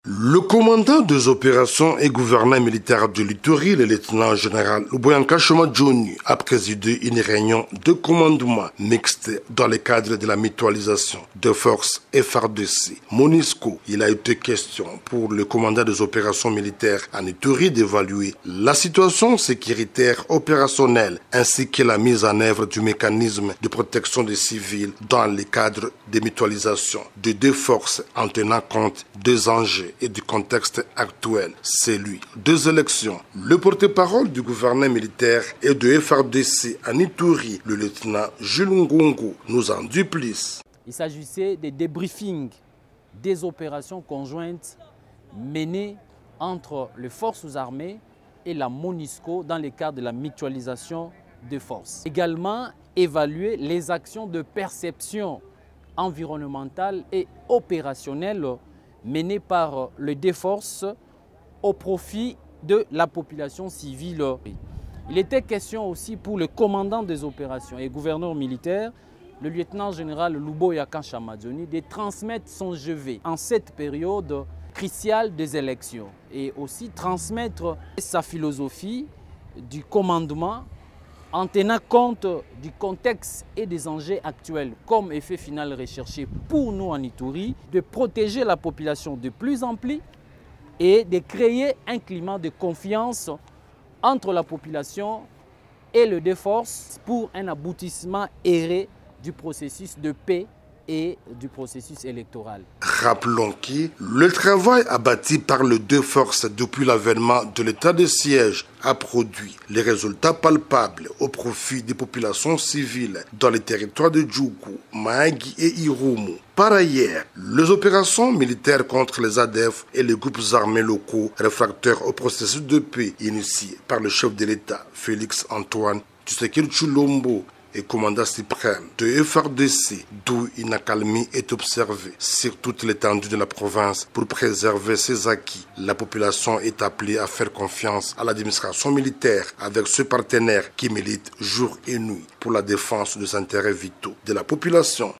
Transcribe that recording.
Le commandant des opérations et gouverneur militaire de l'Ituri, le lieutenant-général Luboyanka Johnny, a présidé une réunion de commandement mixte dans le cadre de la mutualisation de forces FARDC. MONUSCO, il a été question pour le commandant des opérations militaires en Ituri d'évaluer la situation sécuritaire opérationnelle ainsi que la mise en œuvre du mécanisme de protection des civils dans le cadre de mutualisation de deux forces en tenant compte des enjeux et du contexte actuel, celui des élections. Le porte-parole du gouvernement militaire et de FARDC en Ituri, le lieutenant Jules Ngongo, nous en dit plus. Il s'agissait des débriefings des opérations conjointes menées entre les forces armées et la MONUSCO dans le cadre de la mutualisation des forces. Également, évaluer les actions de perception environnementale et opérationnelle menées par les deux forces au profit de la population civile. Il était question aussi pour le commandant des opérations et gouverneur militaire, le lieutenant-général Luboyanka Johnny, de transmettre son GV en cette période cruciale des élections et aussi transmettre sa philosophie du commandement en tenant compte du contexte et des enjeux actuels comme effet final recherché pour nous en Ituri, de protéger la population de plus en plus et de créer un climat de confiance entre la population et les deux forces pour un aboutissement erré du processus de paix et du processus électoral. Rappelons que le travail abattu par les deux forces depuis l'avènement de l'état de siège a produit les résultats palpables au profit des populations civiles dans les territoires de Djougou, Mahagi et Irumu. Par ailleurs, les opérations militaires contre les ADF et les groupes armés locaux réfractaires au processus de paix initié par le chef de l'État, Félix Antoine Tshisekedi Tshilombo, et commandant suprême de FARDC, d'où une accalmie est observée sur toute l'étendue de la province pour préserver ses acquis. La population est appelée à faire confiance à l'administration militaire avec ce partenaire qui milite jour et nuit pour la défense des intérêts vitaux de la population.